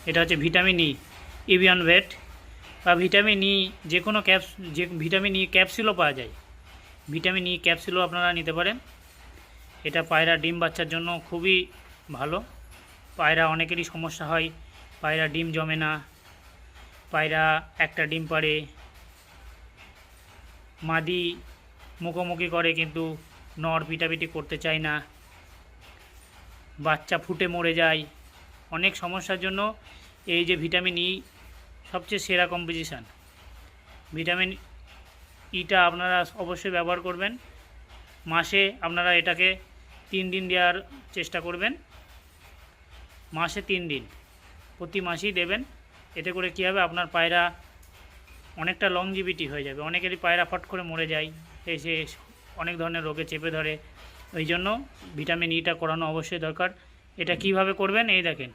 এটা হচ্ছে vitamin E, Evion ভেট বা ভিটামিন ই, যে কোনো ভিটামিন ই ক্যাপসুলও পাওয়া যায়। ভিটামিন ই ক্যাপসুলও আপনারা নিতে পারেন। এটা পায়রা ডিম বাচ্চার জন্য খুবই ভালো। পায়রা অনেকেরই সমস্যা হয়, পায়রা ডিম জমে না, পায়রা একটা ডিম পাড়ে, মাদি মুখোমুখি করে কিন্তু নর পিটাপিটি করতে চায় না, বাচ্চা ফুটে মরে যায়, অনেক সমস্যার জন্য এই যে ভিটামিন ই সবচেয়ে সেরা কম্পোজিশান। ভিটামিন ইটা আপনারা অবশ্যই ব্যবহার করবেন। মাসে আপনারা এটাকে 3 দিন দেওয়ার চেষ্টা করবেন, মাসে 3 দিন, প্রতি মাসেই দেবেন। এতে করে কী হবে, আপনার পায়রা অনেকটা লংজিভিটি হয়ে যাবে। অনেকেরই পায়রা ফট করে মরে যায়, এসে অনেক ধরনের রোগে চেপে ধরে। ওই জন্য ভিটামিন ইটা করানো অবশ্যই দরকার। এটা কিভাবে করবেন এই দেখেন।